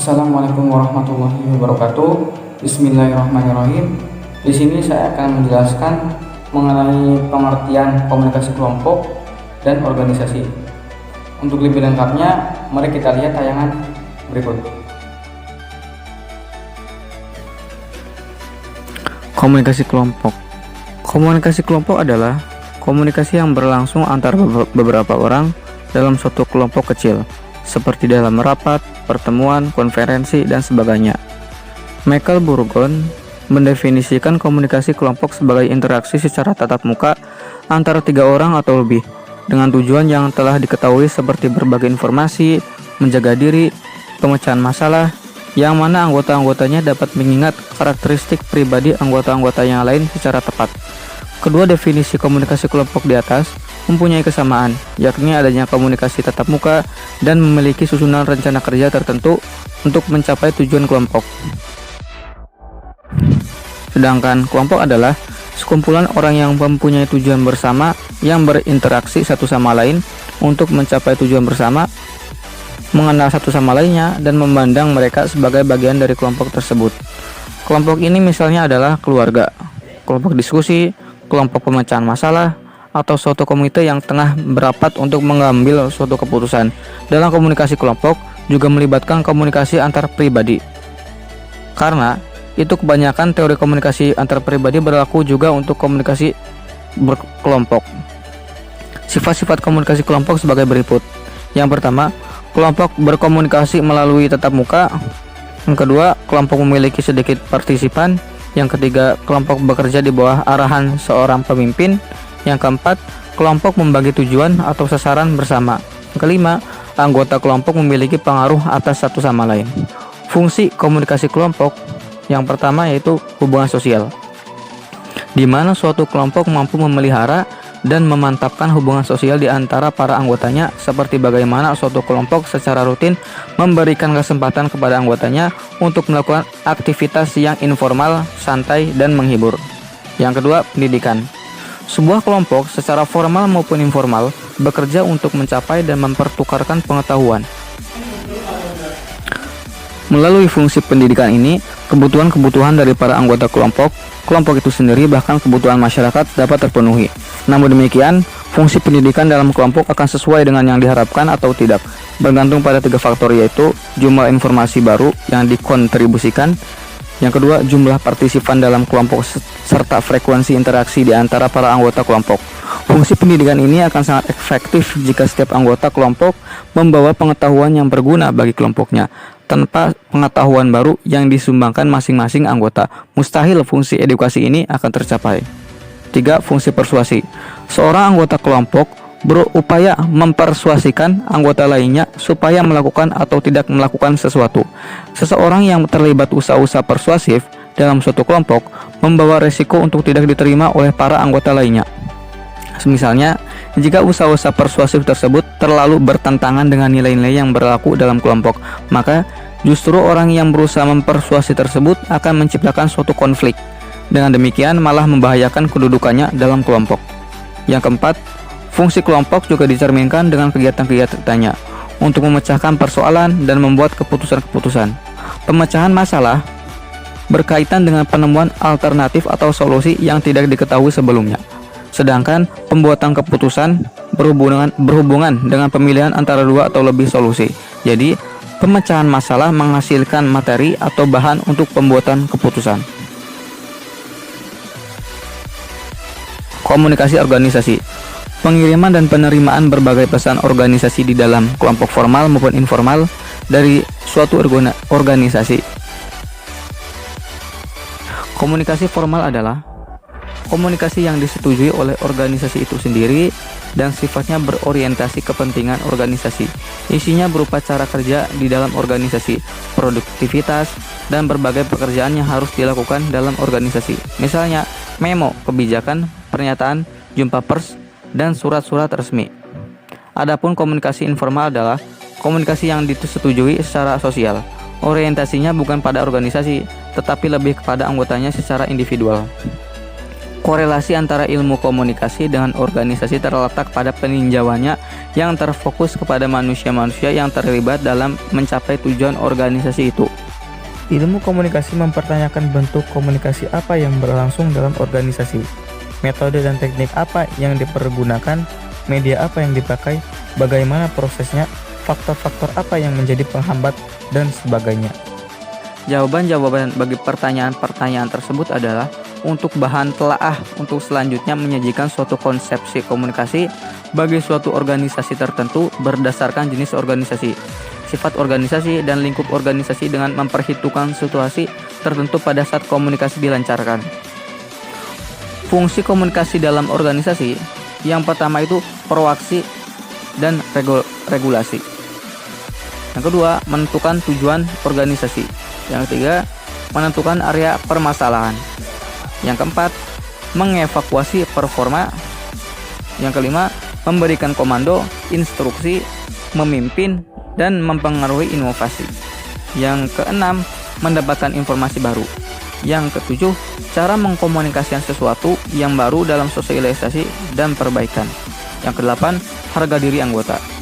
Assalamualaikum warahmatullahi wabarakatuh. Bismillahirrahmanirrahim. Di sini saya akan menjelaskan mengenai pengertian komunikasi kelompok dan organisasi. Untuk lebih lengkapnya, mari kita lihat tayangan berikut. Komunikasi kelompok. Komunikasi kelompok adalah komunikasi yang berlangsung antara beberapa orang dalam suatu kelompok kecil, seperti dalam rapat, pertemuan, konferensi, dan sebagainya. Michael Burgon mendefinisikan komunikasi kelompok sebagai interaksi secara tatap muka antara 3 orang atau lebih, dengan tujuan yang telah diketahui seperti berbagi informasi, menjaga diri, pemecahan masalah, yang mana anggota-anggotanya dapat mengingat karakteristik pribadi anggota-anggota yang lain secara tepat. Kedua definisi komunikasi kelompok di atas mempunyai kesamaan, yakni adanya komunikasi tatap muka dan memiliki susunan rencana kerja tertentu untuk mencapai tujuan kelompok. Sedangkan kelompok adalah sekumpulan orang yang mempunyai tujuan bersama yang berinteraksi satu sama lain untuk mencapai tujuan bersama, mengenal satu sama lainnya, dan memandang mereka sebagai bagian dari kelompok tersebut. Kelompok ini misalnya adalah keluarga, kelompok diskusi, kelompok pemecahan masalah, atau suatu komite yang tengah berapat untuk mengambil suatu keputusan. Dalam komunikasi kelompok juga melibatkan komunikasi antar pribadi. Karena itu kebanyakan teori komunikasi antar pribadi berlaku juga untuk komunikasi berkelompok. Sifat-sifat komunikasi kelompok sebagai berikut. Yang pertama, kelompok berkomunikasi melalui tatap muka. Yang kedua, kelompok memiliki sedikit partisipan. Yang ketiga, kelompok bekerja di bawah arahan seorang pemimpin. Yang keempat, kelompok membagi tujuan atau sasaran bersama. Yang kelima, anggota kelompok memiliki pengaruh atas satu sama lain. Fungsi komunikasi kelompok yang pertama yaitu hubungan sosial, di mana suatu kelompok mampu memelihara dan memantapkan hubungan sosial di antara para anggotanya, seperti bagaimana suatu kelompok secara rutin memberikan kesempatan kepada anggotanya untuk melakukan aktivitas yang informal, santai, dan menghibur. Yang kedua, pendidikan. Sebuah kelompok secara formal maupun informal bekerja untuk mencapai dan mempertukarkan pengetahuan. Melalui fungsi pendidikan ini, kebutuhan-kebutuhan dari para anggota kelompok itu sendiri, bahkan kebutuhan masyarakat dapat terpenuhi. Namun demikian, fungsi pendidikan dalam kelompok akan sesuai dengan yang diharapkan atau tidak, bergantung pada 3 faktor, yaitu jumlah informasi baru yang dikontribusikan, yang kedua, jumlah partisipan dalam kelompok serta frekuensi interaksi di antara para anggota kelompok. Fungsi pendidikan ini akan sangat efektif jika setiap anggota kelompok membawa pengetahuan yang berguna bagi kelompoknya. Tanpa pengetahuan baru yang disumbangkan masing-masing anggota, mustahil fungsi edukasi ini akan tercapai. 3. Fungsi persuasi. Seorang anggota kelompok berupaya mempersuasikan anggota lainnya supaya melakukan atau tidak melakukan sesuatu. Seseorang yang terlibat usaha-usaha persuasif dalam suatu kelompok membawa resiko untuk tidak diterima oleh para anggota lainnya. Misalnya, jika usaha-usaha persuasif tersebut terlalu bertentangan dengan nilai-nilai yang berlaku dalam kelompok, maka justru orang yang berusaha mempersuasi tersebut akan menciptakan suatu konflik. Dengan demikian malah membahayakan kedudukannya dalam kelompok. Yang keempat, fungsi kelompok juga dicerminkan dengan kegiatan-kegiatannya untuk memecahkan persoalan dan membuat keputusan-keputusan. Pemecahan masalah berkaitan dengan penemuan alternatif atau solusi yang tidak diketahui sebelumnya. Sedangkan pembuatan keputusan berhubungan dengan pemilihan antara 2 atau lebih solusi. Jadi, pemecahan masalah menghasilkan materi atau bahan untuk pembuatan keputusan. Komunikasi organisasi. Pengiriman dan penerimaan berbagai pesan organisasi di dalam kelompok formal maupun informal dari suatu organisasi. Komunikasi formal adalah komunikasi yang disetujui oleh organisasi itu sendiri dan sifatnya berorientasi kepentingan organisasi. Isinya berupa cara kerja di dalam organisasi, produktivitas, dan berbagai pekerjaan yang harus dilakukan dalam organisasi. Misalnya, memo, kebijakan, pernyataan, jumpa pers, dan surat-surat resmi. Adapun komunikasi informal adalah komunikasi yang disetujui secara sosial. Orientasinya bukan pada organisasi, tetapi lebih kepada anggotanya secara individual. Korelasi antara ilmu komunikasi dengan organisasi terletak pada peninjauannya yang terfokus kepada manusia-manusia yang terlibat dalam mencapai tujuan organisasi itu. Ilmu komunikasi mempertanyakan bentuk komunikasi apa yang berlangsung dalam organisasi, metode dan teknik apa yang dipergunakan, media apa yang dipakai, bagaimana prosesnya, faktor-faktor apa yang menjadi penghambat, dan sebagainya. Jawaban-jawaban bagi pertanyaan-pertanyaan tersebut adalah untuk bahan telaah untuk selanjutnya menyajikan suatu konsepsi komunikasi bagi suatu organisasi tertentu berdasarkan jenis organisasi, sifat organisasi, dan lingkup organisasi dengan memperhitungkan situasi tertentu pada saat komunikasi dilancarkan. Fungsi komunikasi dalam organisasi yang pertama itu proaksi dan regulasi. Yang kedua, menentukan tujuan organisasi. Yang ketiga, menentukan area permasalahan. Yang keempat, mengevakuasi performa. Yang kelima, memberikan komando, instruksi, memimpin, dan mempengaruhi inovasi. Yang keenam, mendapatkan informasi baru. Yang ketujuh, cara mengkomunikasikan sesuatu yang baru dalam sosialisasi dan perbaikan. Yang kedelapan, harga diri anggota.